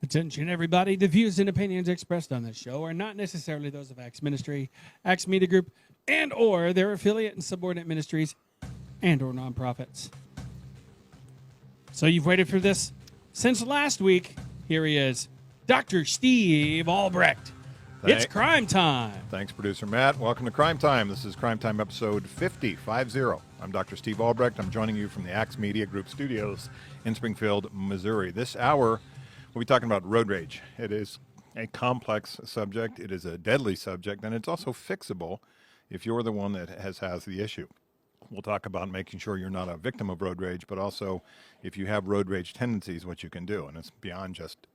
Attention, everybody. The views and opinions expressed on this show are not necessarily those of Acts Ministry, Acts Media Group, and or their affiliate and subordinate ministries and or nonprofits. So you've waited for this since last week. Here he is, Dr. Steve Albrecht. It's crime time. Thanks, producer Matt. Welcome to Crime Time. This is Crime Time episode 50. I'm Dr. Steve Albrecht. I'm joining you from the Acts Media Group studios in Springfield, Missouri. This hour, we'll be talking about road rage. It is a complex subject. It is a deadly subject, and it's also fixable if you're the one that has the issue. We'll talk about making sure you're not a victim of road rage, but also if you have road rage tendencies, what you can do. And it's beyond just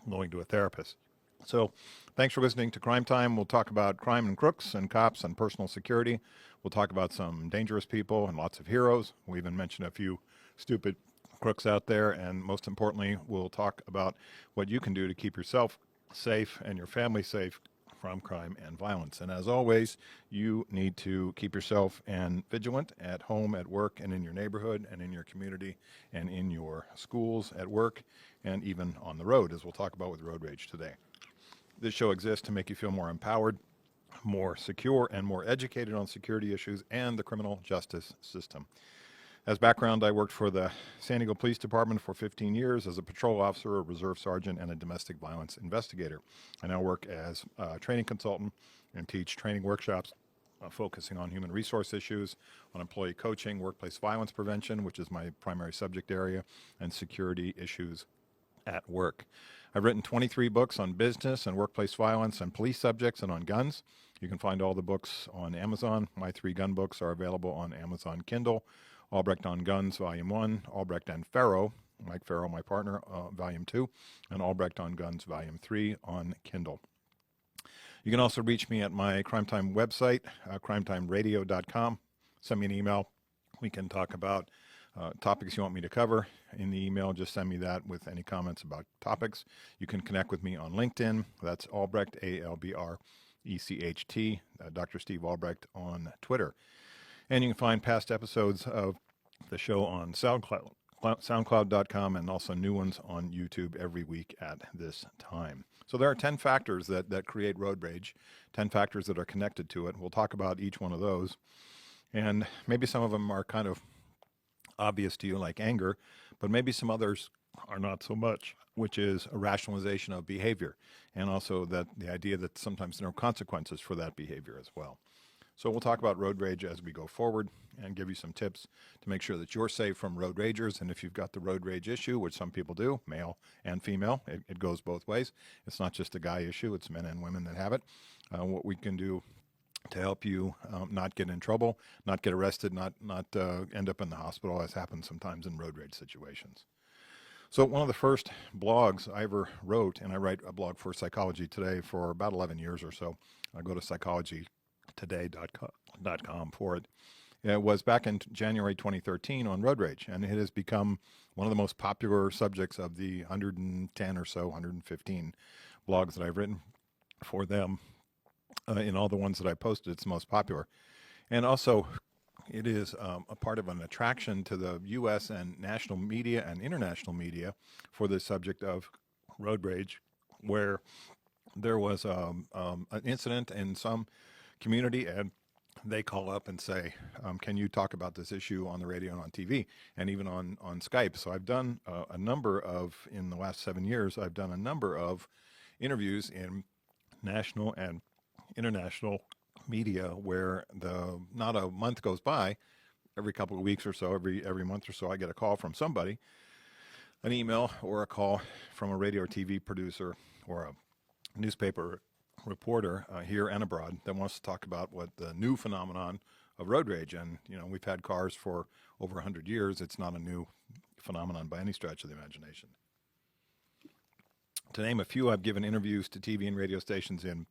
going to a therapist. So thanks for listening to Crime Time. We'll talk about crime and crooks and cops and personal security. We'll talk about some dangerous people and lots of heroes. We even mentioned a few stupid crooks out there. And most importantly, we'll talk about what you can do to keep yourself safe and your family safe from crime and violence. And as always, you need to keep yourself vigilant at home, at work, and in your neighborhood, and in your community, and in your schools, at work, and even on the road, as we'll talk about with road rage today. This show exists to make you feel more empowered, more secure, and more educated on security issues and the criminal justice system. As background, I worked for the San Diego Police Department for 15 years as a patrol officer, a reserve sergeant, and a domestic violence investigator. I now work as a training consultant and teach training workshops focusing on human resource issues, on employee coaching, workplace violence prevention, which is my primary subject area, and security issues at work. I've written 23 books on business and workplace violence and police subjects and on guns. You can find all the books on Amazon. My 3 gun books are available on Amazon Kindle. Albrecht on Guns, Volume 1, Albrecht and Farrow, Mike Farrow, my partner, Volume 2, and Albrecht on Guns, Volume 3 on Kindle. You can also reach me at my Crime Time website, crimetimeradio.com. Send me an email. We can talk about topics you want me to cover. In the email, just send me that with any comments about topics. You can connect with me on LinkedIn. That's Albrecht, A-L-B-R-E-C-H-T, Dr. Steve Albrecht on Twitter. And you can find past episodes of the show on SoundCloud.com and also new ones on YouTube every week at this time. So there are 10 factors that create road rage, 10 factors that are connected to it. We'll talk about each one of those. And maybe some of them are kind of obvious to you, like anger, but maybe some others are not so much, which is a rationalization of behavior, and also that the idea that sometimes there are consequences for that behavior as well. So we'll talk about road rage as we go forward and give you some tips to make sure that you're safe from road ragers. And if you've got the road rage issue, which some people do, male and female, it goes both ways. It's not just a guy issue, it's men and women that have it. What we can do to help you not get in trouble, not get arrested, not end up in the hospital, as happens sometimes in road rage situations. So one of the first blogs I ever wrote, and I write a blog for Psychology Today for about 11 years or so. I go to psychologytoday.com for it. It was back in January 2013 on road rage, and it has become one of the most popular subjects of the 110 or so, 115 blogs that I've written for them. In all the ones that I posted, it's the most popular. And also, it is a part of an attraction to the U.S. and national media and international media for the subject of road rage, where there was an incident in some community, and they call up and say, can you talk about this issue on the radio and on TV, and even on Skype? So I've done in the last 7 years, I've done a number of interviews in national and international media where not a month goes by, every couple of weeks or so, every month or so, I get a call from somebody, an email or a call from a radio or TV producer or a newspaper reporter here and abroad that wants to talk about what the new phenomenon of road rage. And, we've had cars for over 100 years. It's not a new phenomenon by any stretch of the imagination. To name a few, I've given interviews to TV and radio stations in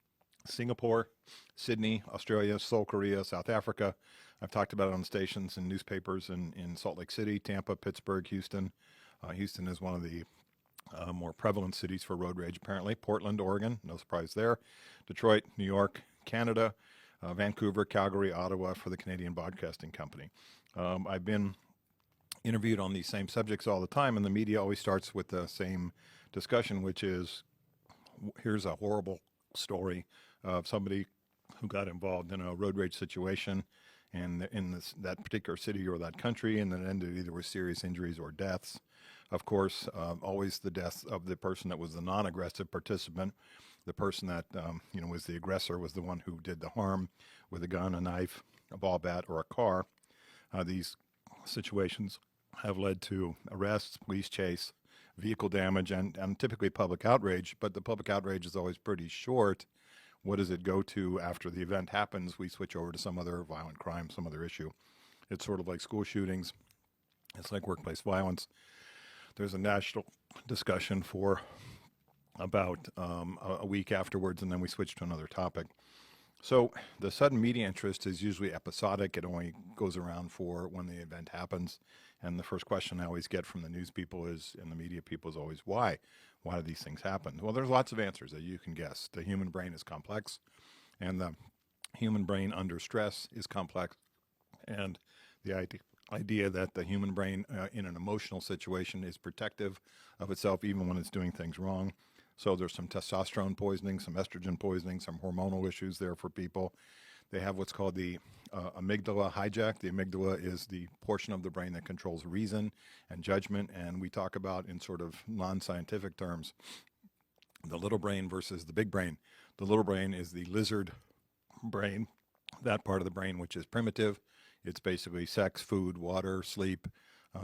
Singapore, Sydney, Australia, Seoul, Korea, South Africa. I've talked about it on stations and newspapers in Salt Lake City, Tampa, Pittsburgh, Houston. Houston is one of the more prevalent cities for road rage, apparently. Portland, Oregon, no surprise there. Detroit, New York, Canada, Vancouver, Calgary, Ottawa for the Canadian Broadcasting Company. I've been interviewed on these same subjects all the time, and the media always starts with the same discussion, which is here's a horrible story of somebody who got involved in a road rage situation and in that particular city or that country, and then it ended either with serious injuries or deaths. Of course, always the death of the person that was the non-aggressive participant. The person that was the aggressor was the one who did the harm with a gun, a knife, a ball bat, or a car. These situations have led to arrests, police chase, vehicle damage, and typically public outrage. But the public outrage is always pretty short. What does it go to after the event happens? We switch over to some other violent crime, some other issue. It's sort of like school shootings. It's like workplace violence. There's a national discussion for about a week afterwards, and then we switch to another topic. So the sudden media interest is usually episodic. It only goes around for when the event happens. And the first question I always get from the news people is, and the media people, is always, why? Why do these things happen? Well, there's lots of answers that you can guess. The human brain is complex, and the human brain under stress is complex. And the idea that the human brain in an emotional situation is protective of itself even when it's doing things wrong. So there's some testosterone poisoning, some estrogen poisoning, some hormonal issues there for people. They have what's called the amygdala hijack. The amygdala is the portion of the brain that controls reason and judgment, and we talk about in sort of non-scientific terms the little brain versus the big brain. The little brain is the lizard brain, that part of the brain which is primitive. It's basically sex, food, water, sleep.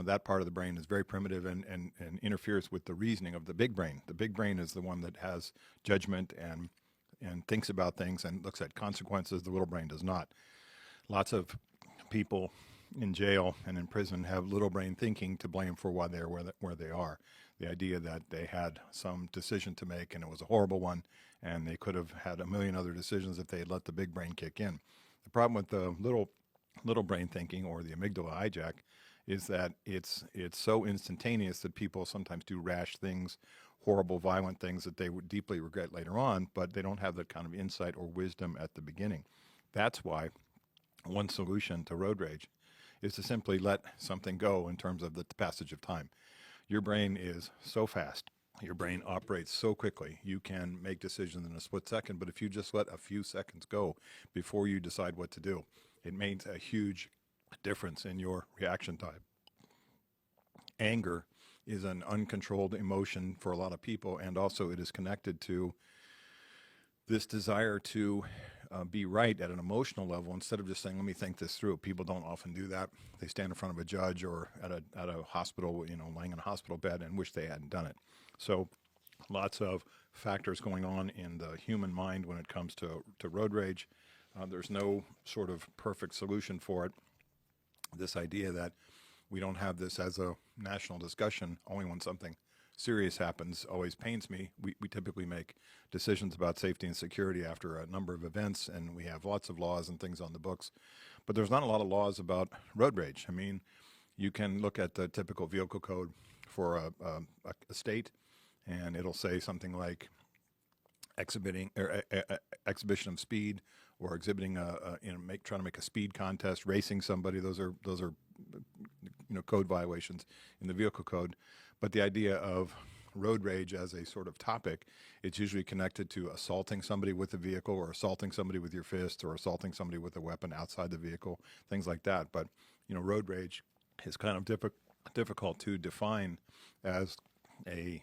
That part of the brain is very primitive and interferes with the reasoning of the big brain. The big brain is the one that has judgment and thinks about things and looks at consequences. The little brain does not. Lots of people in jail and in prison have little brain thinking to blame for why they're where they are. The idea that they had some decision to make and it was a horrible one, and they could have had a million other decisions if they had let the big brain kick in. The problem with the little brain thinking, or the amygdala hijack, is that it's so instantaneous that people sometimes do rash things, horrible, violent things that they would deeply regret later on, but they don't have that kind of insight or wisdom at the beginning. That's why one solution to road rage is to simply let something go in terms of the passage of time. Your brain is so fast. Your brain operates so quickly. You can make decisions in a split second, but if you just let a few seconds go before you decide what to do, it makes a huge difference in your reaction time. Anger is an uncontrolled emotion for a lot of people, and also it is connected to this desire to be right at an emotional level instead of just saying, let me think this through. People don't often do that. They stand in front of a judge or at a hospital, laying in a hospital bed, and wish they hadn't done it. So lots of factors going on in the human mind when it comes to road rage. There's no sort of perfect solution for it. This idea that we don't have this as a national discussion only when something serious happens always pains me. We typically make decisions about safety and security after a number of events, and we have lots of laws and things on the books. But there's not a lot of laws about road rage. I mean, you can look at the typical vehicle code for a state, and it'll say something like exhibition of speed, or exhibiting trying to make a speed contest, racing somebody. Those are code violations in the vehicle code. But the idea of road rage as a sort of topic, it's usually connected to assaulting somebody with a vehicle, or assaulting somebody with your fist, or assaulting somebody with a weapon outside the vehicle, things like that. But road rage is kind of difficult to define as a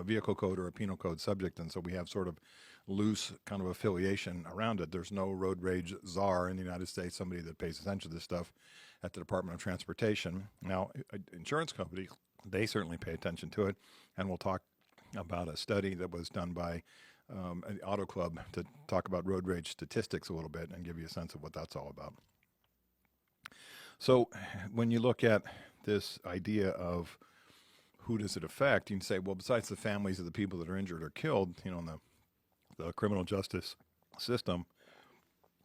vehicle code or a penal code subject, and so we have sort of loose kind of affiliation around it. There's no road rage czar in the United States, somebody that pays attention to this stuff at the Department of Transportation. Now, insurance companies, they certainly pay attention to it, and we'll talk about a study that was done by an auto club to talk about road rage statistics a little bit and give you a sense of what that's all about. So when you look at this idea of who does it affect, you can say, well, besides the families of the people that are injured or killed, in the criminal justice system,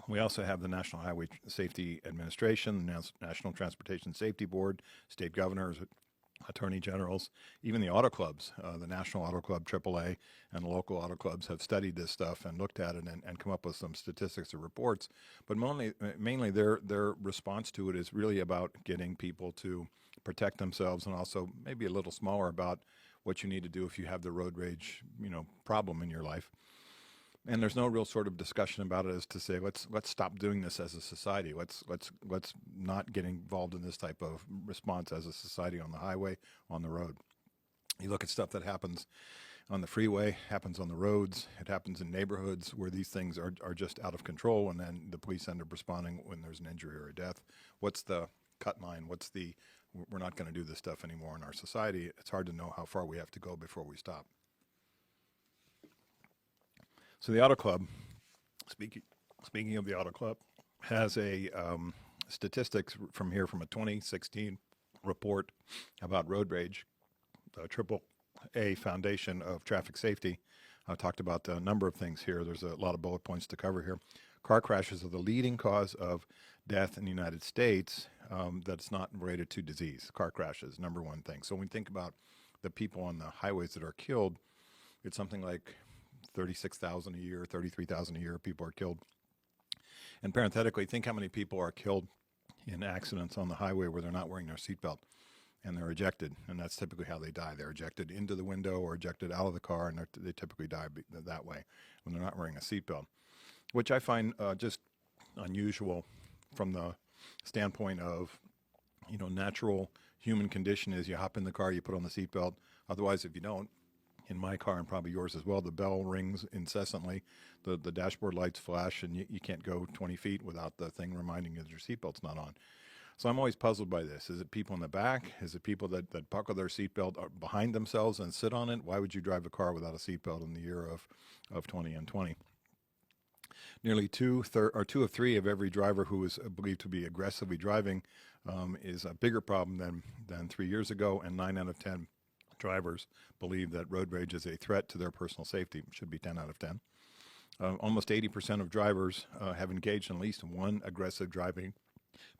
we also have the National Highway Safety Administration, the National Transportation Safety Board, state governors, attorney generals, even the auto clubs. The National Auto Club, AAA, and the local auto clubs have studied this stuff and looked at it and come up with some statistics or reports. But mainly their response to it is really about getting people to protect themselves, and also maybe a little smaller about what you need to do if you have the road rage, problem in your life. And there's no real sort of discussion about it as to say let's stop doing this as a society. Let's not get involved in this type of response as a society on the highway, on the road. You look at stuff that happens on the freeway, happens on the roads, it happens in neighborhoods where these things are just out of control, and then the police end up responding when there's an injury or a death. What's the cut line? We're not going to do this stuff anymore in our society. It's hard to know how far we have to go before we stop. So the Auto Club, speaking of the Auto Club, has a statistics from a 2016 report about road rage. The AAA Foundation of Traffic Safety talked about a number of things here. There's a lot of bullet points to cover here. Car crashes are the leading cause of death in the United States that's not related to disease. Car crashes, number one thing. So when we think about the people on the highways that are killed, it's something like 36,000 a year, 33,000 a year people are killed. And parenthetically, think how many people are killed in accidents on the highway where they're not wearing their seatbelt and they're ejected. And that's typically how they die. They're ejected into the window or ejected out of the car, and they typically die that way when they're not wearing a seatbelt, which I find just unusual from the standpoint of, natural human condition is you hop in the car, you put on the seatbelt. Otherwise, if you don't, in my car and probably yours as well, the bell rings incessantly, the dashboard lights flash, and you can't go 20 feet without the thing reminding you that your seatbelt's not on. So I'm always puzzled by this. Is it people in the back? Is it people that buckle their seatbelt behind themselves and sit on it? Why would you drive a car without a seatbelt in the year of 2020? Nearly two of three of every driver who is believed to be aggressively driving is a bigger problem than 3 years ago, and 9 out of 10 drivers believe that road rage is a threat to their personal safety. It should be 10 out of 10. Almost 80% of drivers have engaged in at least one aggressive driving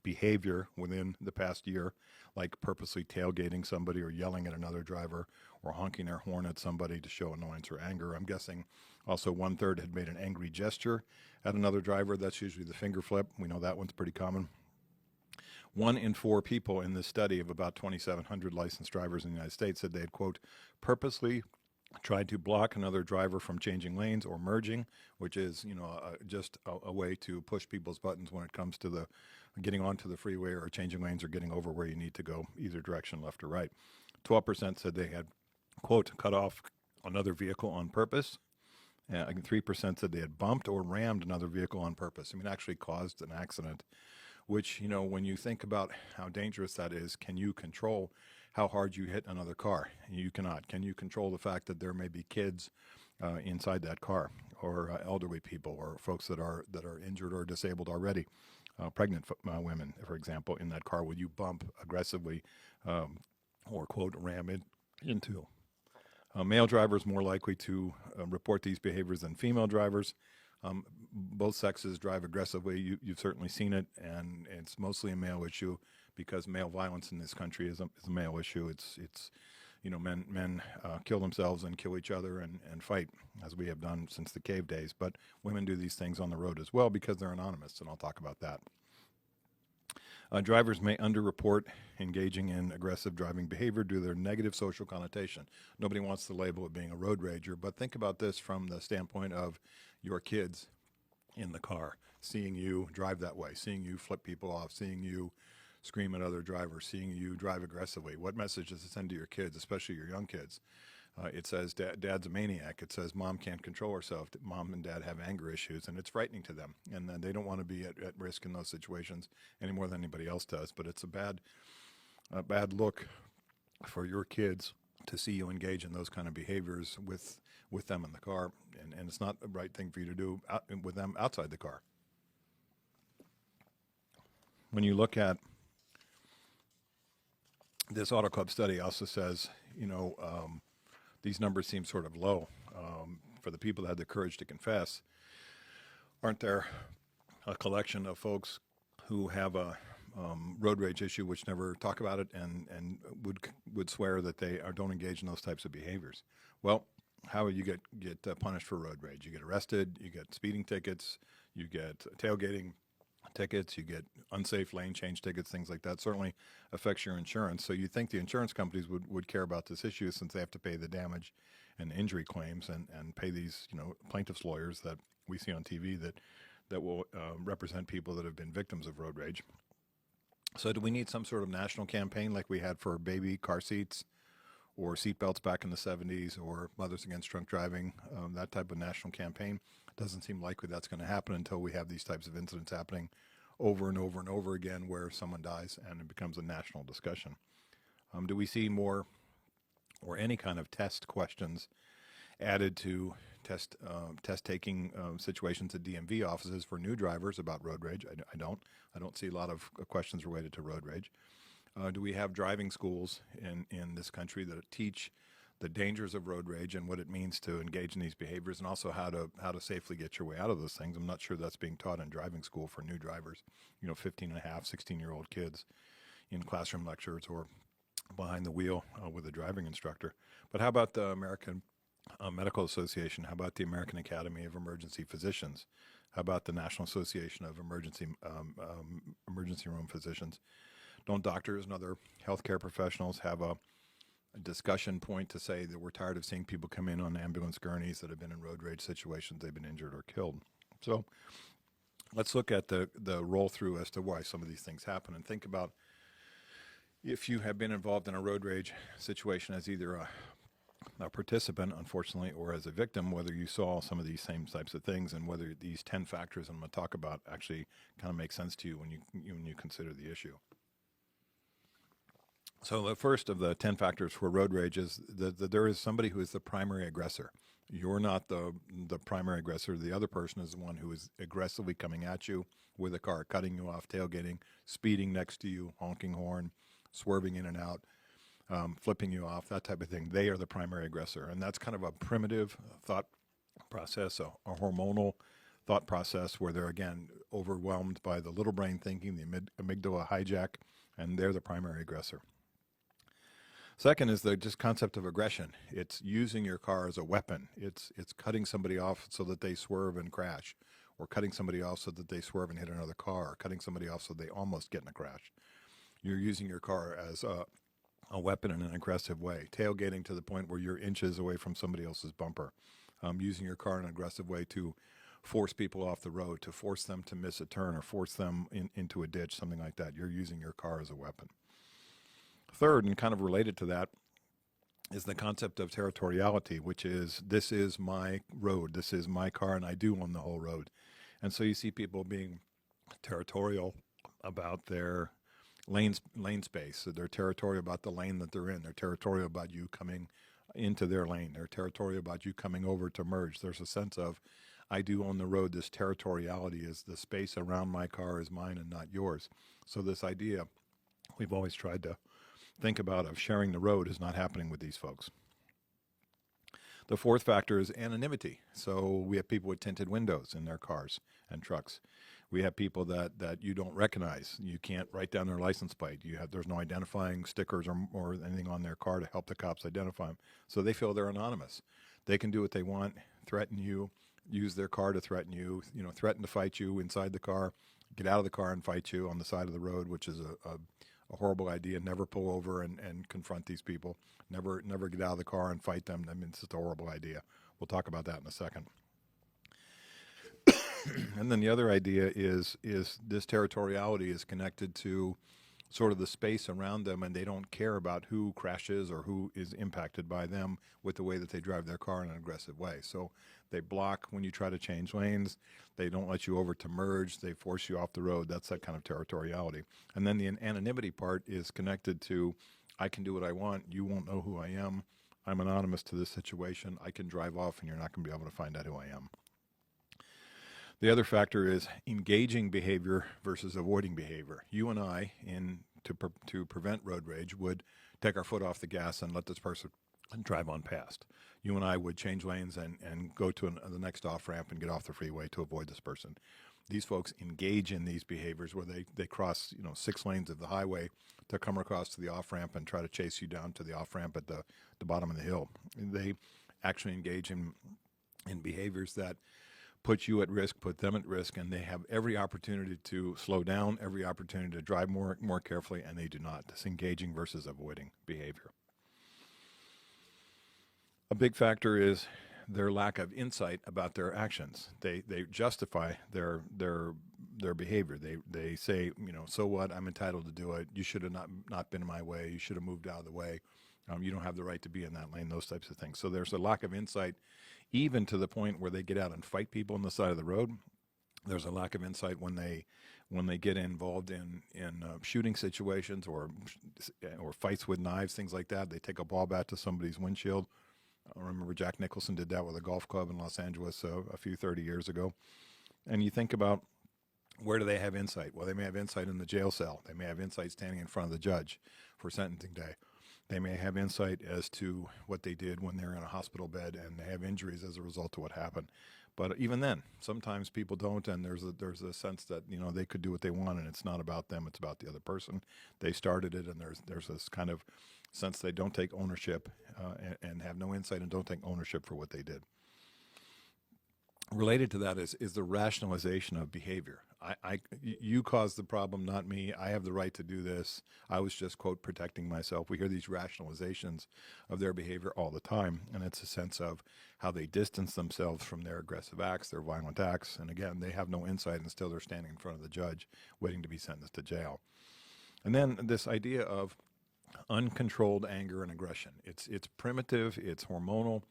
behavior within the past year, like purposely tailgating somebody or yelling at another driver or honking their horn at somebody to show annoyance or anger. I'm guessing also 1/3 had made an angry gesture at another driver. That's usually the finger flip. We know that one's pretty common. 1 in 4 people in this study of about 2,700 licensed drivers in the United States said they had, quote, purposely tried to block another driver from changing lanes or merging, which is, just a way to push people's buttons when it comes to the getting onto the freeway or changing lanes or getting over where you need to go, either direction, left or right. 12% said they had, quote, cut off another vehicle on purpose. 3% said they had bumped or rammed another vehicle on purpose. Actually caused an accident, which, when you think about how dangerous that is, can you control how hard you hit another car? You cannot. Can you control the fact that there may be kids inside that car, or elderly people, or folks that are injured or disabled already? Pregnant women, for example, in that car, will you bump aggressively or, quote, ram it into? Male drivers more likely to report these behaviors than female drivers. Both sexes drive aggressively. You've certainly seen it, and it's mostly a male issue because male violence in this country is a male issue. It's men kill themselves and kill each other and fight, as we have done since the cave days. But women do these things on the road as well because they're anonymous, and I'll talk about that. Drivers may underreport engaging in aggressive driving behavior due to their negative social connotation. Nobody wants the label of being a road rager, but think about this from the standpoint of your kids in the car, seeing you drive that way, seeing you flip people off, seeing you scream at other drivers, seeing you drive aggressively. What message does it send to your kids, especially your young kids? It says dad's a maniac. It says mom can't control herself. Mom and dad have anger issues, and it's frightening to them. And they don't want to be at risk in those situations any more than anybody else does. But it's a bad look for your kids to see you engage in those kind of behaviors with them in the car, and it's not the right thing for you to do with them outside the car. When you look at this Auto Club study, also says, these numbers seem sort of low for the people that had the courage to confess. Aren't there a collection of folks who have a road rage issue which never talk about it and would swear that they don't engage in those types of behaviors? Well, how would you get punished for road rage? You get arrested, you get speeding tickets, you get tailgating, tickets, you get unsafe lane change tickets, things like that. Certainly affects your insurance. So you think the insurance companies would care about this issue, since they have to pay the damage and injury claims and pay these plaintiffs' lawyers that we see on TV that will represent people that have been victims of road rage. So do we need some sort of national campaign like we had for baby car seats or seatbelts back in the 70s, or Mothers Against Drunk Driving, that type of national campaign? Doesn't seem likely that's going to happen until we have these types of incidents happening over and over and over again where someone dies and it becomes a national discussion. Do we see more or any kind of test questions added to test taking situations at DMV offices for new drivers about road rage? I don't see a lot of questions related to road rage. Do we have driving schools in this country that teach the dangers of road rage and what it means to engage in these behaviors, and also how to safely get your way out of those things? I'm not sure that's being taught in driving school for new drivers, 15 and a half, 16-year-old kids in classroom lectures or behind the wheel with a driving instructor. But how about the American Medical Association? How about the American Academy of Emergency Physicians? How about the National Association of Emergency Room Physicians? Don't doctors and other healthcare professionals have a discussion point to say that we're tired of seeing people come in on ambulance gurneys that have been in road rage situations, they've been injured or killed? So let's look at the roll through as to why some of these things happen, and think about if you have been involved in a road rage situation as either a participant, unfortunately, or as a victim, whether you saw some of these same types of things, and whether these 10 factors I'm going to talk about actually kind of make sense to you when you consider the issue. So the first of the 10 factors for road rage is that there is somebody who is the primary aggressor. You're not the primary aggressor. The other person is the one who is aggressively coming at you with a car, cutting you off, tailgating, speeding next to you, honking horn, swerving in and out, flipping you off, that type of thing. They are the primary aggressor. And that's kind of a primitive thought process, a hormonal thought process where they're, again, overwhelmed by the little brain thinking, the amygdala hijack, and they're the primary aggressor. Second is the just concept of aggression. It's using your car as a weapon. It's cutting somebody off so that they swerve and crash, or cutting somebody off so that they swerve and hit another car, or cutting somebody off so they almost get in a crash. You're using your car as a weapon in an aggressive way, tailgating to the point where you're inches away from somebody else's bumper, using your car in an aggressive way to force people off the road, to force them to miss a turn or force them into a ditch, something like that. You're using your car as a weapon. Third, and kind of related to that, is the concept of territoriality, which is, this is my road, this is my car, and I do own the whole road. And so you see people being territorial about their lane space. So they're territorial about the lane that they're in. They're territorial about you coming into their lane. They're territorial about you coming over to merge. There's a sense of, I do own the road. This territoriality is the space around my car is mine and not yours. So this idea we've always tried to think about of sharing the road is not happening with these folks. The fourth factor is anonymity. So we have people with tinted windows in their cars and trucks. We have people that you don't recognize. You can't write down their license plate. There's no identifying stickers or anything on their car to help the cops identify them. So they feel they're anonymous. They can do what they want, threaten you, use their car to threaten you, threaten to fight you inside the car, get out of the car and fight you on the side of the road, which is a horrible idea. Never pull over and confront these people. Never get out of the car and fight them. I mean, it's just a horrible idea. We'll talk about that in a second. And then the other idea is this territoriality is connected to sort of the space around them, and they don't care about who crashes or who is impacted by them with the way that they drive their car in an aggressive way. So they block when you try to change lanes. They don't let you over to merge. They force you off the road. That's that kind of territoriality. And then the anonymity part is connected to, I can do what I want. You won't know who I am. I'm anonymous to this situation. I can drive off and you're not going to be able to find out who I am. The other factor is engaging behavior versus avoiding behavior. You and I, to prevent road rage, would take our foot off the gas and let this person drive on past. You and I would change lanes and go to the next off-ramp and get off the freeway to avoid this person. These folks engage in these behaviors where they cross 6 lanes of the highway to come across to the off-ramp and try to chase you down to the off-ramp at the bottom of the hill. They actually engage in behaviors that put you at risk, put them at risk, and they have every opportunity to slow down, every opportunity to drive more carefully, and they do not. This engaging versus avoiding behavior. A big factor is their lack of insight about their actions. They justify their behavior. They say, so what? I'm entitled to do it. You should have not been in my way. You should have moved out of the way. You don't have the right to be in that lane. Those types of things. So there's a lack of insight, even to the point where they get out and fight people on the side of the road. There's a lack of insight when they get involved in shooting situations or fights with knives, things like that. They take a ball bat to somebody's windshield. I remember Jack Nicholson did that with a golf club in Los Angeles a few 30 years ago. And you think about, where do they have insight? Well, they may have insight in the jail cell. They may have insight standing in front of the judge for sentencing day. They may have insight as to what they did when they're in a hospital bed and they have injuries as a result of what happened. But even then, sometimes people don't, and there's a sense that they could do what they want, and it's not about them; it's about the other person. They started it, and there's this kind of sense they don't take ownership and have no insight and don't take ownership for what they did. Related to that is the rationalization of behavior. You caused the problem, not me. I have the right to do this. I was just, quote, protecting myself. We hear these rationalizations of their behavior all the time, and it's a sense of how they distance themselves from their aggressive acts, their violent acts, and again, they have no insight, and still they're standing in front of the judge waiting to be sentenced to jail. And then this idea of uncontrolled anger and aggression. It's primitive, it's hormonal.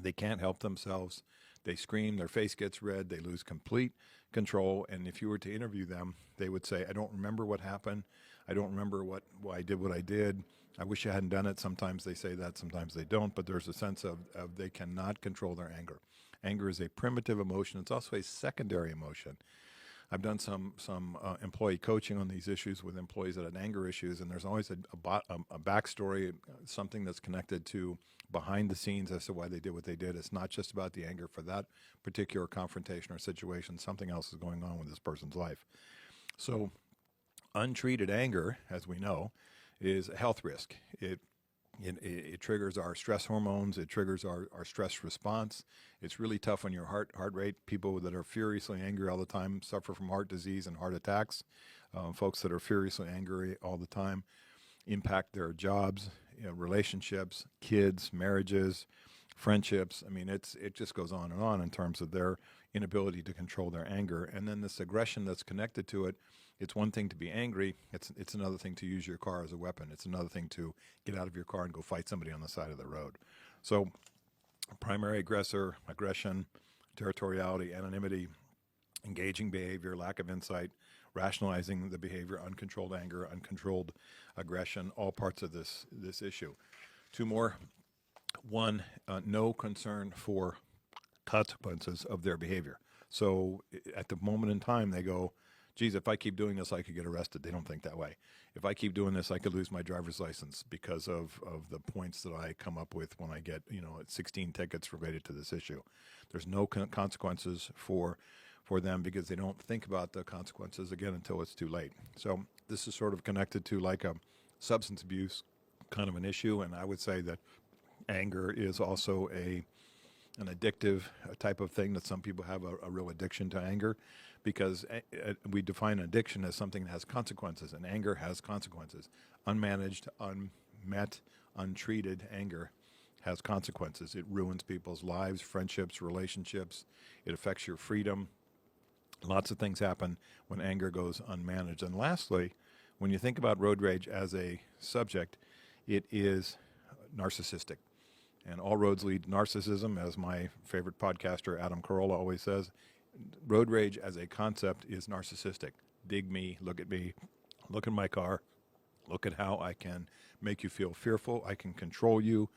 They can't help themselves. They scream, their face gets red, they lose complete control. And if you were to interview them, they would say, I don't remember what happened. I don't remember why I did what I did. I wish I hadn't done it. Sometimes they say that, sometimes they don't. But there's a sense of they cannot control their anger. Anger is a primitive emotion. It's also a secondary emotion. I've done some employee coaching on these issues with employees that have anger issues, and there's always a backstory, something that's connected to behind the scenes as to why they did what they did. It's not just about the anger for that particular confrontation or situation. Something else is going on with this person's life. So untreated anger, as we know, is a health risk. It triggers our stress hormones. It triggers our stress response. It's really tough on your heart rate. People that are furiously angry all the time suffer from heart disease and heart attacks. Folks that are furiously angry all the time impact their jobs, relationships, kids, marriages, friendships. I mean, it just goes on and on in terms of their inability to control their anger. And then this aggression that's connected to it. It's one thing to be angry. It's another thing to use your car as a weapon. It's another thing to get out of your car and go fight somebody on the side of the road. So primary aggressor, aggression, territoriality, anonymity, engaging behavior, lack of insight, rationalizing the behavior, uncontrolled anger, uncontrolled aggression, all parts of this issue. Two more. One, no concern for consequences of their behavior. So at the moment in time, they go, geez, if I keep doing this, I could get arrested. They don't think that way. If I keep doing this, I could lose my driver's license because of the points that I come up with when I get 16 tickets related to this issue. There's no consequences for them because they don't think about the consequences again until it's too late. So this is sort of connected to like a substance abuse kind of an issue, and I would say that anger is also an addictive type of thing, that some people have a real addiction to anger, because we define addiction as something that has consequences, and anger has consequences. Unmanaged, unmet, untreated anger has consequences. It ruins people's lives, friendships, relationships. It affects your freedom. Lots of things happen when anger goes unmanaged. And lastly, when you think about road rage as a subject, it is narcissistic. And all roads lead to narcissism, as my favorite podcaster, Adam Carolla, always says. Road rage as a concept is narcissistic. Dig me, look at my car, look at how I can make you feel fearful, I can control you,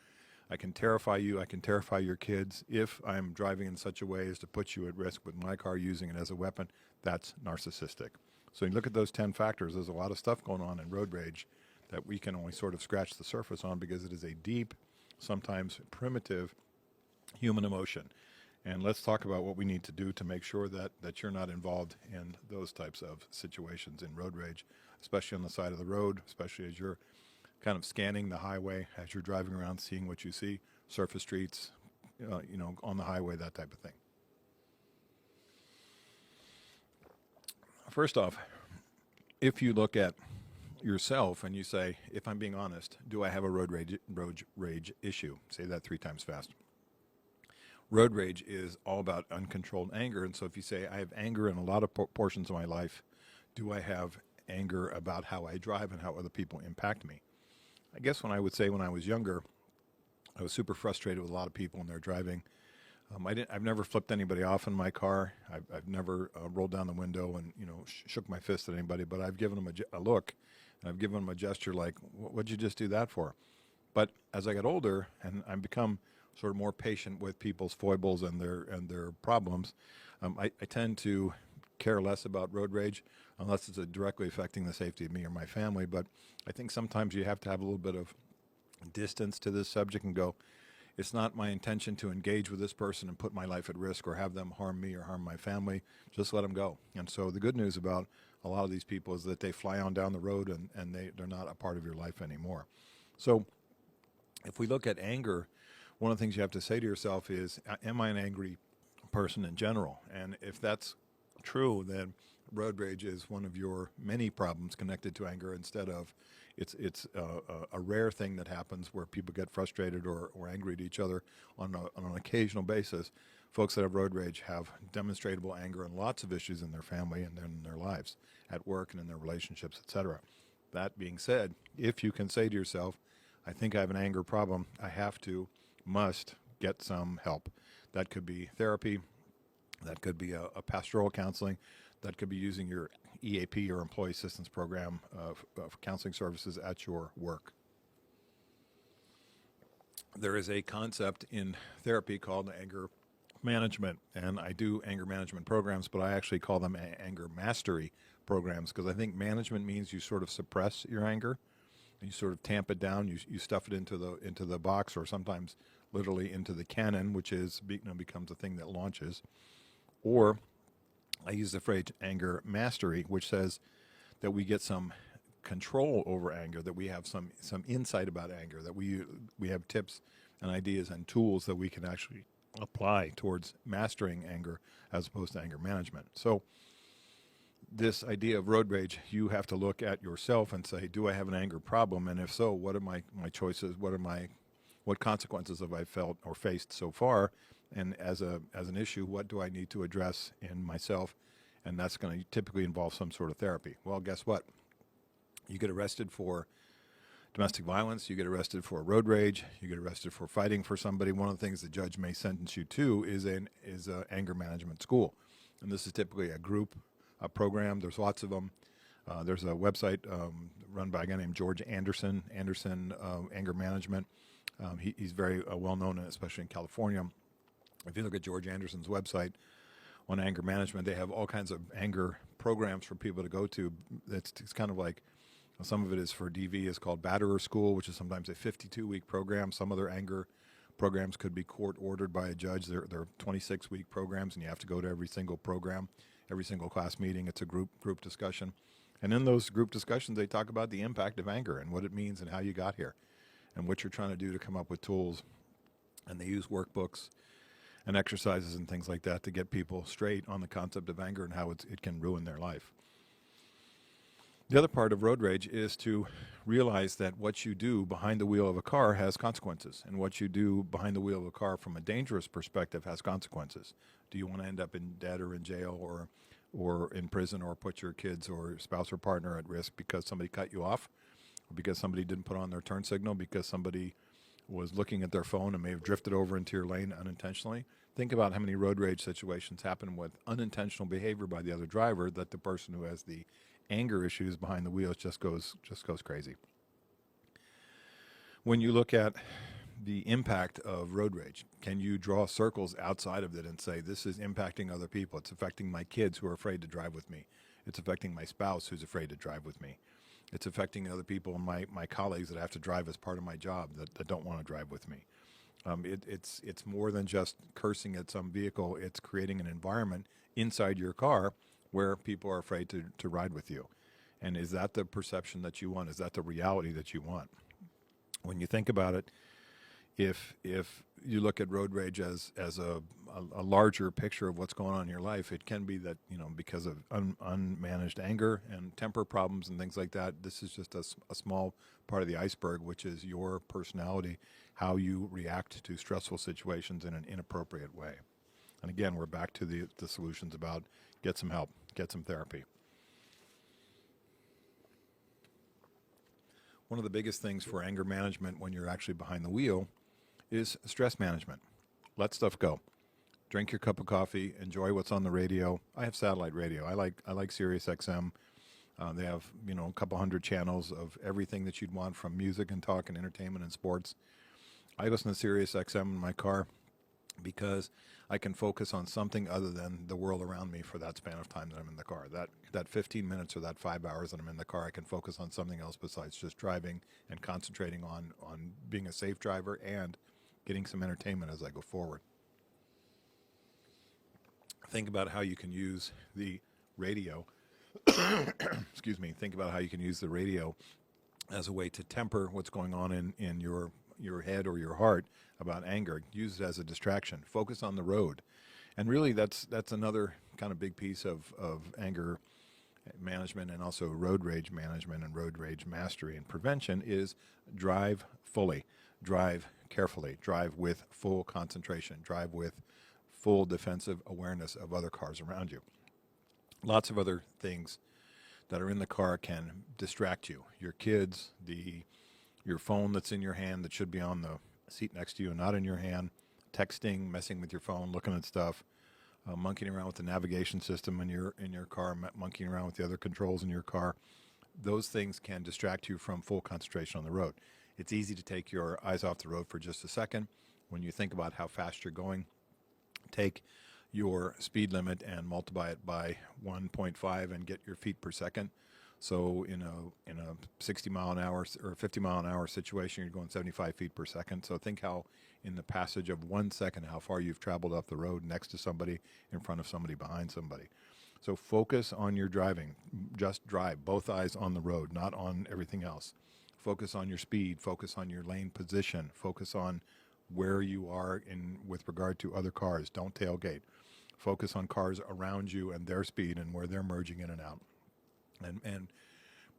I can terrify your kids. If I'm driving in such a way as to put you at risk with my car, using it as a weapon, that's narcissistic. So you look at those 10 factors, there's a lot of stuff going on in road rage that we can only sort of scratch the surface on, because it is a deep, sometimes primitive human emotion. And let's talk about what we need to do to make sure that you're not involved in those types of situations in road rage, especially on the side of the road, especially as you're kind of scanning the highway, as you're driving around, seeing what you see, surface streets, on the highway, that type of thing. First off, if you look at yourself and you say, if I'm being honest, do I have a road rage issue? Say that 3 times fast. Road rage is all about uncontrolled anger. And so if you say, I have anger in a lot of portions of my life, do I have anger about how I drive and how other people impact me? I guess when I would say when I was younger, I was super frustrated with a lot of people when they're driving. I've never flipped anybody off in my car. I've never rolled down the window and shook my fist at anybody. But I've given them a look, and I've given them a gesture like, "What'd you just do that for?" But as I got older and I've become sort of more patient with people's foibles and their problems, I tend to care less about road rage unless it's directly affecting the safety of me or my family. But I think sometimes you have to have a little bit of distance to this subject and go, it's not my intention to engage with this person and put my life at risk or have them harm me or harm my family. Just let them go. And so the good news about a lot of these people is that they fly on down the road and they're not a part of your life anymore. So if we look at anger, one of the things you have to say to yourself is, am I an angry person in general? And if that's true, then road rage is one of your many problems connected to anger instead of it's a rare thing that happens where people get frustrated or angry at each other on an occasional basis. Folks that have road rage have demonstrable anger on lots of issues in their family and in their lives, at work and in their relationships, etc. That being said, if you can say to yourself, I think I have an anger problem, I must get some help. That could be therapy, that could be a pastoral counseling, that could be using your EAP or Employee Assistance Program of counseling services at your work. There is a concept in therapy called anger management, and I do anger management programs, but I actually call them anger mastery programs because I think management means you sort of suppress your anger, and you sort of tamp it down, you stuff it into the box, or sometimes literally into the cannon, which becomes a thing that launches, or I use the phrase anger mastery, which says that we get some control over anger, that we have some insight about anger, that we have tips and ideas and tools that we can actually apply towards mastering anger as opposed to anger management. So this idea of road rage, you have to look at yourself and say, do I have an anger problem? And if so, what are my choices? What consequences have I felt or faced so far? And as an issue, what do I need to address in myself? And that's going to typically involve some sort of therapy. Well, guess what? You get arrested for domestic violence, you get arrested for road rage, you get arrested for fighting for somebody. One of the things the judge may sentence you to is an anger management school. And this is typically a program. There's lots of them. There's a website run by a guy named George Anderson Anger Management. He's very well known, especially in California. If you look at George Anderson's website on anger management, they have all kinds of anger programs for people to go to. It's kind of like, some of it is for DV, is called Batterer School, which is sometimes a 52-week program. Some other anger programs could be court-ordered by a judge. They're 26-week programs, and you have to go to every single program, every single class meeting. It's a group discussion. And in those group discussions, they talk about the impact of anger and what it means and how you got here and what you're trying to do to come up with tools. And they use workbooks and exercises and things like that to get people straight on the concept of anger and how it can ruin their life. The other part of road rage is to realize that what you do behind the wheel of a car has consequences, and what you do behind the wheel of a car from a dangerous perspective has consequences. Do you want to end up in debt or in jail or in prison, or put your kids or spouse or partner at risk because somebody cut you off, or because somebody didn't put on their turn signal, because somebody was looking at their phone and may have drifted over into your lane unintentionally? Think about how many road rage situations happen with unintentional behavior by the other driver, that the person who has the anger issues behind the wheels just goes crazy. When you look at the impact of road rage, can you draw circles outside of it and say, this is impacting other people? It's affecting my kids who are afraid to drive with me. It's affecting my spouse who's afraid to drive with me. It's affecting other people, my colleagues that have to drive as part of my job that don't want to drive with me. It's more than just cursing at some vehicle. It's creating an environment inside your car where people are afraid to ride with you. And is that the perception that you want? Is that the reality that you want? When you think about it, if you look at road rage as a larger picture of what's going on in your life, it can be that, because of unmanaged anger and temper problems and things like that, this is just a small part of the iceberg, which is your personality, how you react to stressful situations in an inappropriate way. And again, we're back to the solutions about get some help, get some therapy. One of the biggest things for anger management when you're actually behind the wheel is stress management. Let stuff go. Drink your cup of coffee. Enjoy what's on the radio. I have satellite radio. I like Sirius XM. They have a couple hundred channels of everything that you'd want, from music and talk and entertainment and sports. I listen to Sirius XM in my car because I can focus on something other than the world around me for that span of time that I'm in the car. That 15 minutes or that 5 hours that I'm in the car, I can focus on something else besides just driving and concentrating on being a safe driver and getting some entertainment as I go forward. Think about how you can use the radio. Excuse me. Think about how you can use the radio as a way to temper what's going on in your head or your heart about anger. Use it as a distraction. Focus on the road. And really, that's another kind of big piece of anger management and also road rage management and road rage mastery and prevention is drive fully, drive carefully, drive with full concentration, drive with full defensive awareness of other cars around you. Lots of other things that are in the car can distract you. Your kids, your phone that's in your hand that should be on the seat next to you and not in your hand, texting, messing with your phone, looking at stuff, monkeying around with the navigation system in your car, monkeying around with the other controls in your car. Those things can distract you from full concentration on the road. It's easy to take your eyes off the road for just a second. When you think about how fast you're going, take your speed limit and multiply it by 1.5 and get your feet per second. So in a 60 mile an hour or 50 mile an hour situation, you're going 75 feet per second. So think how in the passage of 1 second, how far you've traveled off the road next to somebody, in front of somebody, behind somebody. So focus on your driving. Just drive, both eyes on the road, not on everything else. Focus on your speed, focus on your lane position, focus on where you are with regard to other cars. Don't tailgate. Focus on cars around you and their speed and where they're merging in and out. And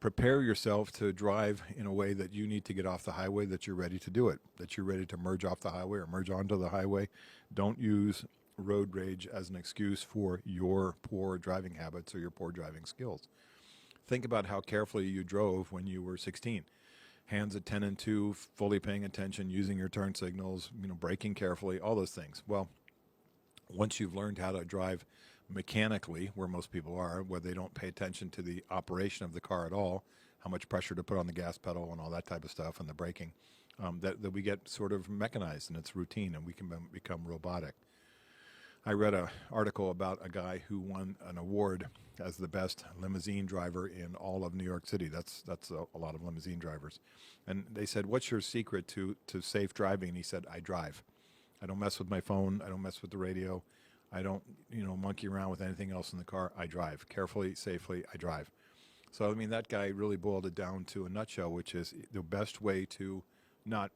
prepare yourself to drive in a way that you need to get off the highway, that you're ready to do it, that you're ready to merge off the highway or merge onto the highway. Don't use road rage as an excuse for your poor driving habits or your poor driving skills. Think about how carefully you drove when you were 16. Hands at 10 and 2, fully paying attention, using your turn signals, braking carefully, all those things. Well, once you've learned how to drive mechanically, where most people are, where they don't pay attention to the operation of the car at all, how much pressure to put on the gas pedal and all that type of stuff and the braking, that we get sort of mechanized and it's routine and we can become robotic. I read an article about a guy who won an award as the best limousine driver in all of New York City. That's a lot of limousine drivers. And they said, "What's your secret to safe driving?" And he said, "I drive. I don't mess with my phone. I don't mess with the radio. I don't, monkey around with anything else in the car. I drive. Carefully, safely, I drive." So, that guy really boiled it down to a nutshell, which is the best way to not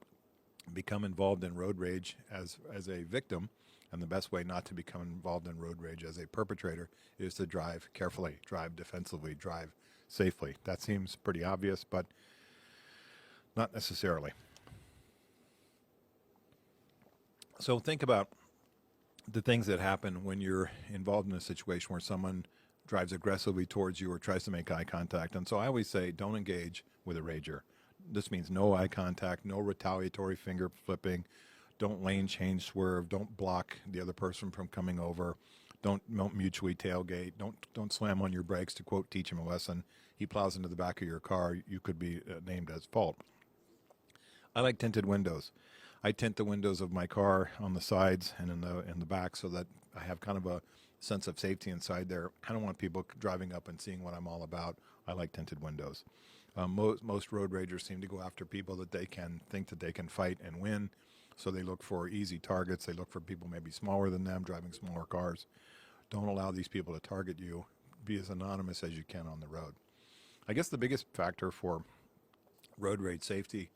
become involved in road rage as a victim, and the best way not to become involved in road rage as a perpetrator is to drive carefully, drive defensively, drive safely. That seems pretty obvious, but not necessarily. So think about the things that happen when you're involved in a situation where someone drives aggressively towards you or tries to make eye contact. And so I always say, don't engage with a rager. This means no eye contact, no retaliatory finger flipping, don't lane change, swerve, don't block the other person from coming over, don't mutually tailgate, don't slam on your brakes. To quote Teach Him a Lesson, he plows into the back of your car, you could be named as fault. I like tinted windows. I tint the windows of my car on the sides and in the back so that I have kind of a sense of safety inside there. I don't want people driving up and seeing what I'm all about. I like tinted windows. Most road ragers seem to go after people that they can think that they can fight and win. So they look for easy targets. They look for people maybe smaller than them, driving smaller cars. Don't allow these people to target you. Be as anonymous as you can on the road. I guess the biggest factor for road rage safety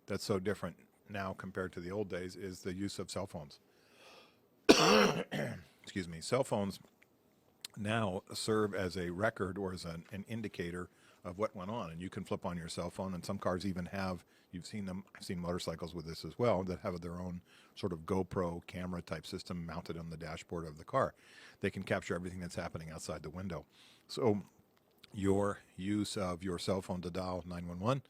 that's so different now compared to the old days is the use of cell phones. Excuse me. Cell phones now serve as a record or as an indicator of what went on. And you can flip on your cell phone, and some cars even have, you've seen them, I've seen motorcycles with this as well, that have their own sort of GoPro camera type system mounted on the dashboard of the car. They can capture everything that's happening outside the window. So your use of your cell phone to dial 911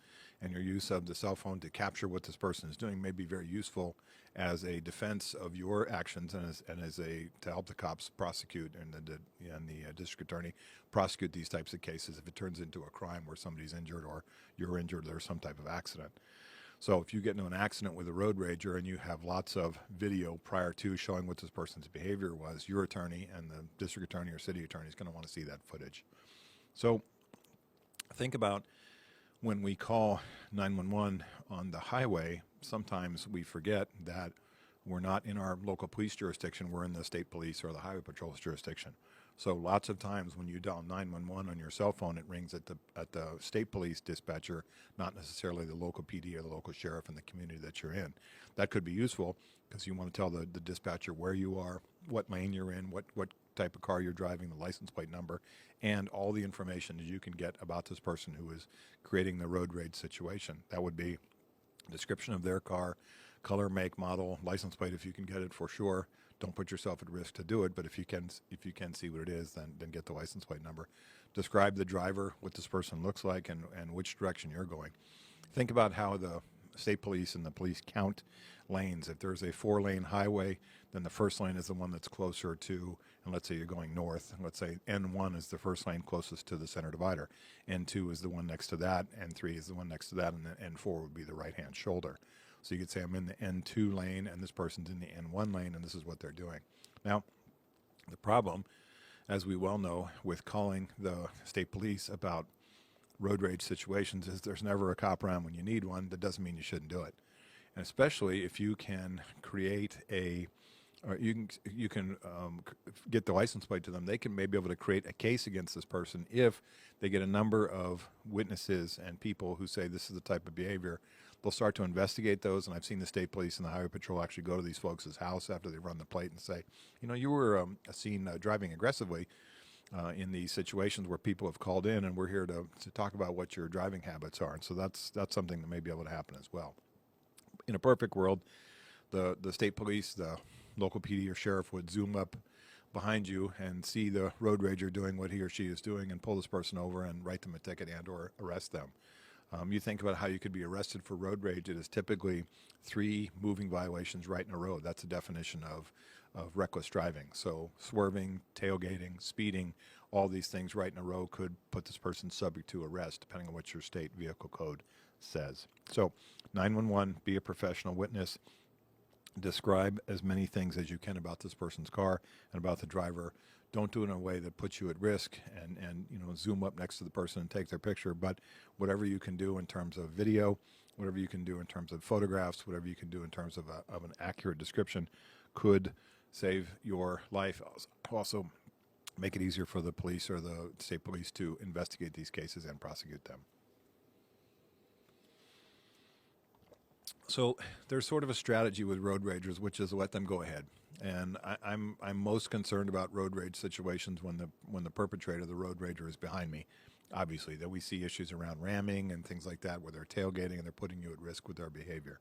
and your use of the cell phone to capture what this person is doing may be very useful as a defense of your actions and as a to help the cops prosecute and the district attorney prosecute these types of cases if it turns into a crime where somebody's injured or you're injured or there's some type of accident. So if you get into an accident with a road rager and you have lots of video prior to showing what this person's behavior was, your attorney and the district attorney or city attorney is going to want to see that footage. So think about when we call 911 on the highway, sometimes we forget that we're not in our local police jurisdiction, we're in the state police or the highway patrol's jurisdiction. So lots of times when you dial 911 on your cell phone, it rings at the state police dispatcher, not necessarily the local PD or the local sheriff in the community that you're in. That could be useful because you want to tell the dispatcher where you are, what lane you're in, what type of car you're driving, the license plate number, and all the information that you can get about this person who is creating the road rage situation. That would be description of their car, color, make, model, license plate if you can get it for sure. Don't put yourself at risk to do it, but if you can see what it is, then get the license plate number. Describe the driver, what this person looks like, and which direction you're going. Think about how the state police and the police count lanes. If there's a 4-lane highway, then the first lane is the one that's closer to, and let's say you're going north, and let's say N1 is the first lane closest to the center divider, N2 is the one next to that, N3 is the one next to that, and then N4 would be the right-hand shoulder. So you could say I'm in the N2 lane and this person's in the N1 lane and this is what they're doing. Now, the problem, as we well know, with calling the state police about road rage situations is there's never a cop around when you need one. That doesn't mean you shouldn't do it. And especially if you can create or you can get the license plate to them, they can maybe be able to create a case against this person if they get a number of witnesses and people who say this is the type of behavior. They'll start to investigate those, and I've seen the state police and the highway patrol actually go to these folks' house after they run the plate and say, you were seen driving aggressively in these situations where people have called in, and we're here to talk about what your driving habits are. And so that's something that may be able to happen as well. In a perfect world, the state police, the local PD or sheriff would zoom up behind you and see the road rager doing what he or she is doing and pull this person over and write them a ticket and or arrest them. You think about how you could be arrested for road rage. It is typically 3 moving violations right in a row. That's the definition of reckless driving. So swerving, tailgating, speeding, all these things right in a row could put this person subject to arrest, depending on what your state vehicle code says. So 911, be a professional witness. Describe as many things as you can about this person's car and about the driver. Don't do it in a way that puts you at risk and zoom up next to the person and take their picture. But whatever you can do in terms of video, whatever you can do in terms of photographs, whatever you can do in terms of an accurate description could save your life. Also make it easier for the police or the state police to investigate these cases and prosecute them. So there's sort of a strategy with road ragers, which is let them go ahead. And I'm most concerned about road rage situations when the perpetrator, the road rager, is behind me. Obviously, that we see issues around ramming and things like that, where they're tailgating and they're putting you at risk with their behavior.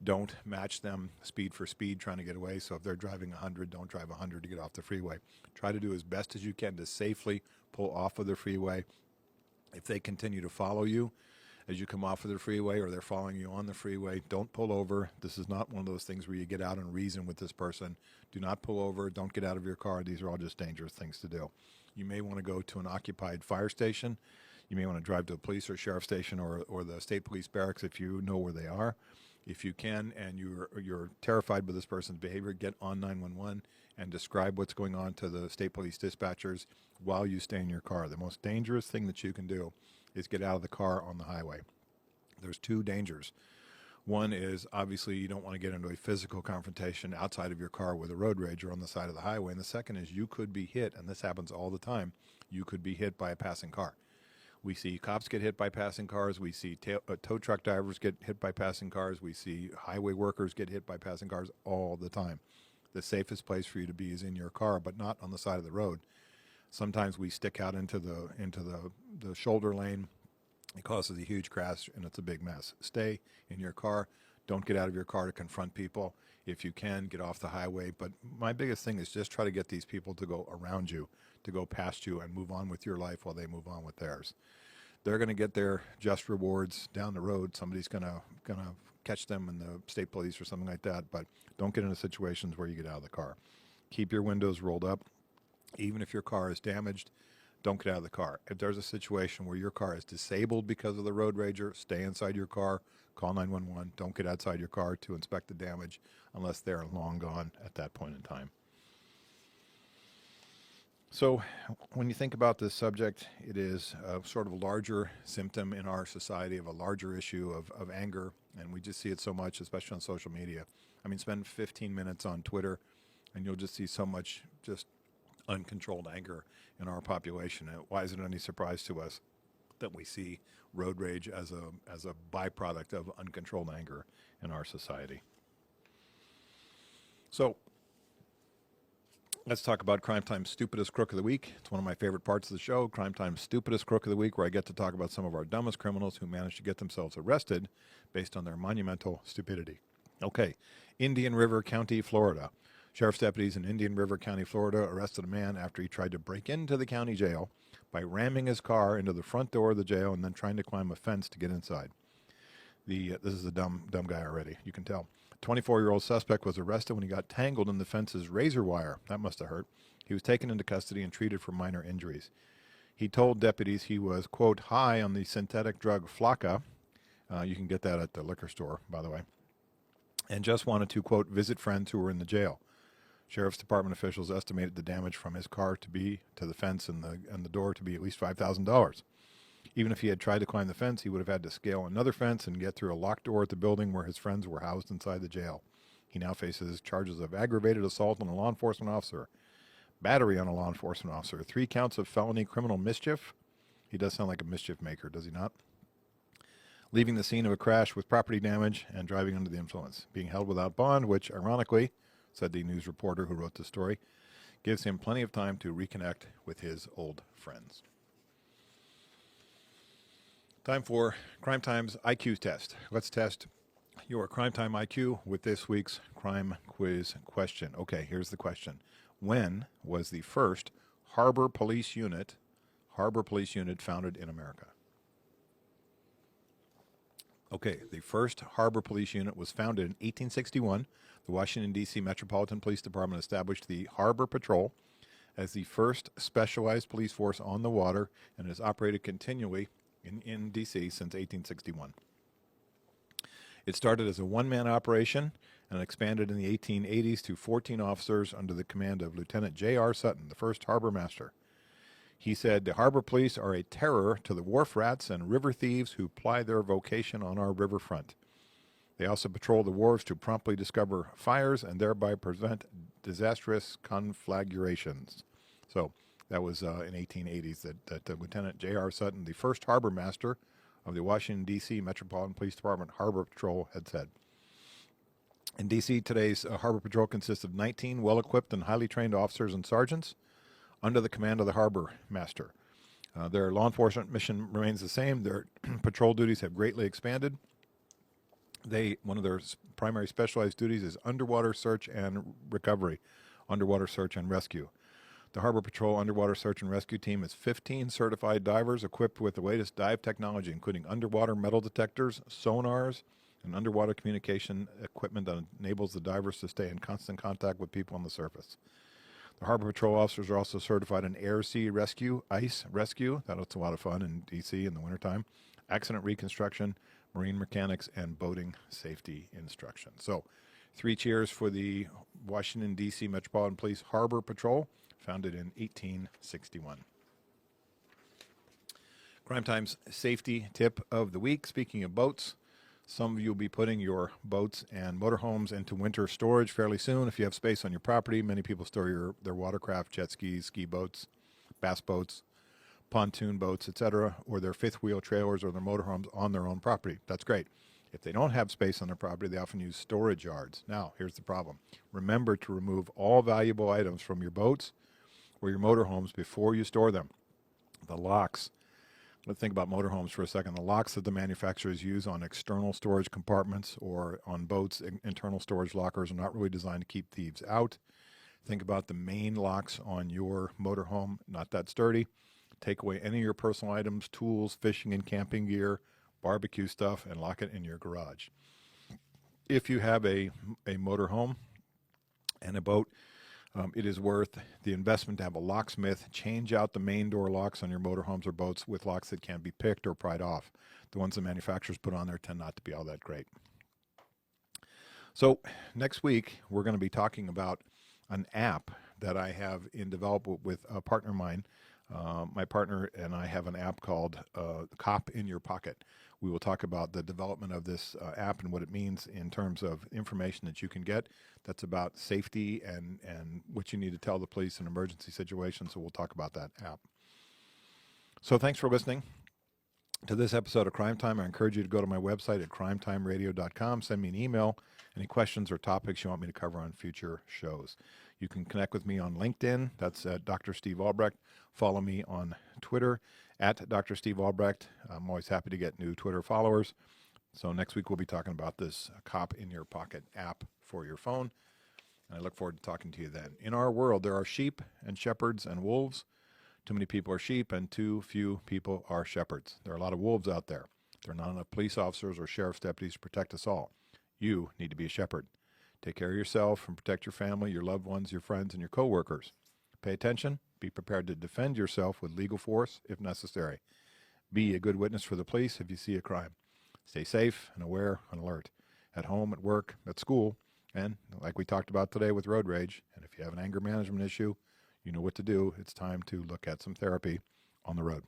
Don't match them speed for speed trying to get away. So if they're driving 100, don't drive 100 to get off the freeway. Try to do as best as you can to safely pull off of the freeway. If they continue to follow you as you come off of the freeway or they're following you on the freeway, don't pull over. This is not one of those things where you get out and reason with this person. Do not pull over. Don't get out of your car. These are all just dangerous things to do. You may want to go to an occupied fire station. You may want to drive to a police or sheriff station or the state police barracks if you know where they are. If you can and you're terrified by this person's behavior, get on 911 and describe what's going on to the state police dispatchers while you stay in your car. The most dangerous thing that you can do is get out of the car on the highway. There's 2 dangers. One is obviously you don't want to get into a physical confrontation outside of your car with a road rager on the side of the highway. And the second is you could be hit, and this happens all the time, you could be hit by a passing car. We see cops get hit by passing cars. We see tow truck drivers get hit by passing cars. We see highway workers get hit by passing cars all the time. The safest place for you to be is in your car, but not on the side of the road. Sometimes we stick out into the shoulder lane. It causes a huge crash, and it's a big mess. Stay in your car. Don't get out of your car to confront people. If you can, get off the highway. But my biggest thing is just try to get these people to go around you, to go past you and move on with your life while they move on with theirs. They're going to get their just rewards down the road. Somebody's going to catch them in the state police or something like that. But don't get into situations where you get out of the car. Keep your windows rolled up. Even if your car is damaged, don't get out of the car. If there's a situation where your car is disabled because of the road rager, stay inside your car, call 911. Don't get outside your car to inspect the damage unless they're long gone at that point in time. So when you think about this subject, it is a sort of a larger symptom in our society of a larger issue of anger, and we just see it so much, especially on social media. I mean, spend 15 minutes on Twitter, and you'll just see so much just uncontrolled anger in our population. And why is it any surprise to us that we see road rage as a byproduct of uncontrolled anger in our society? So let's talk about Crime Time's Stupidest Crook of the Week. It's one of my favorite parts of the show, Crime Time's Stupidest Crook of the Week, where I get to talk about some of our dumbest criminals who managed to get themselves arrested based on their monumental stupidity. Okay, Indian River County, Florida. Sheriff's deputies in Indian River County, Florida, arrested a man after he tried to break into the county jail by ramming his car into the front door of the jail and then trying to climb a fence to get inside. This is a dumb guy already, you can tell. 24-year-old suspect was arrested when he got tangled in the fence's razor wire. That must have hurt. He was taken into custody and treated for minor injuries. He told deputies he was, quote, high on the synthetic drug Flakka. You can get that at the liquor store, by the way. And just wanted to, quote, visit friends who were in the jail. Sheriff's Department officials estimated the damage from his car to the fence and the door to be at least $5,000. Even if he had tried to climb the fence, he would have had to scale another fence and get through a locked door at the building where his friends were housed inside the jail. He now faces charges of aggravated assault on a law enforcement officer, battery on a law enforcement officer, 3 counts of felony criminal mischief. He does sound like a mischief maker, does he not? Leaving the scene of a crash with property damage and driving under the influence. Being held without bond, which, ironically, said the news reporter who wrote the story, gives him plenty of time to reconnect with his old friends. Time for Crime Time's IQ test. Let's test your Crime Time IQ with this week's crime quiz question. Okay, here's the question. When was the first harbor police unit founded in America? Okay, the first harbor police unit was founded in 1861. The Washington, D.C. Metropolitan Police Department established the Harbor Patrol as the first specialized police force on the water and has operated continually in D.C. since 1861. It started as a one-man operation and expanded in the 1880s to 14 officers under the command of Lieutenant J.R. Sutton, the first harbor master. He said, the harbor police are a terror to the wharf rats and river thieves who ply their vocation on our riverfront. They also patrol the wharves to promptly discover fires and thereby prevent disastrous conflagrations. So that was in 1880s that Lieutenant J.R. Sutton, the first harbor master of the Washington, D.C. Metropolitan Police Department Harbor Patrol, had said. In D.C., today's Harbor Patrol consists of 19 well-equipped and highly trained officers and sergeants under the command of the harbor master. Their law enforcement mission remains the same. Their patrol duties have greatly expanded. One of their primary specialized duties is underwater search and recovery, underwater search and rescue. The Harbor Patrol Underwater Search and Rescue Team is 15 certified divers equipped with the latest dive technology, including underwater metal detectors, sonars, and underwater communication equipment that enables the divers to stay in constant contact with people on the surface. The Harbor Patrol officers are also certified in air, sea rescue, ice rescue, that's a lot of fun in D.C. in the wintertime, accident reconstruction, marine mechanics, and boating safety instruction. So 3 cheers for the Washington, D.C. Metropolitan Police Harbor Patrol, founded in 1861. Crime Time's safety tip of the week. Speaking of boats, some of you will be putting your boats and motorhomes into winter storage fairly soon. If you have space on your property, many people store their watercraft, jet skis, ski boats, bass boats, pontoon boats, etc., or their fifth wheel trailers or their motorhomes on their own property. That's great. If they don't have space on their property, they often use storage yards. Now, here's the problem. Remember to remove all valuable items from your boats or your motorhomes before you store them. The locks. Let's think about motorhomes for a second. The locks that the manufacturers use on external storage compartments or on boats, internal storage lockers, are not really designed to keep thieves out. Think about the main locks on your motorhome, not that sturdy. Take away any of your personal items, tools, fishing and camping gear, barbecue stuff, and lock it in your garage. If you have a motorhome and a boat, it is worth the investment to have a locksmith change out the main door locks on your motorhomes or boats with locks that can't be picked or pried off. The ones the manufacturers put on there tend not to be all that great. So next week, we're going to be talking about an app that I have in development with a partner of mine. My partner and I have an app called Cop in Your Pocket. We will talk about the development of this app and what it means in terms of information that you can get that's about safety and what you need to tell the police in emergency situations. So we'll talk about that app. So thanks for listening to this episode of Crime Time. I encourage you to go to my website at crimetimeradio.com. Send me an email, any questions or topics you want me to cover on future shows. You can connect with me on LinkedIn. That's at Dr. Steve Albrecht. Follow me on Twitter at Dr. Steve Albrecht. I'm always happy to get new Twitter followers. So next week we'll be talking about this Cop in Your Pocket app for your phone. And I look forward to talking to you then. In our world, there are sheep and shepherds and wolves. Too many people are sheep and too few people are shepherds. There are a lot of wolves out there. There are not enough police officers or sheriff's deputies to protect us all. You need to be a shepherd. Take care of yourself and protect your family, your loved ones, your friends, and your coworkers. Pay attention. Be prepared to defend yourself with legal force if necessary. Be a good witness for the police if you see a crime. Stay safe and aware and alert. At home, at work, at school, and like we talked about today with road rage, and if you have an anger management issue, you know what to do. It's time to look at some therapy on the road.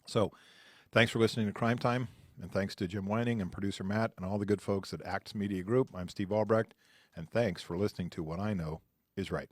So, thanks for listening to Crime Time, and thanks to Jim Whining and producer Matt and all the good folks at Acts Media Group. I'm Steve Albrecht, and thanks for listening to What I Know is Right.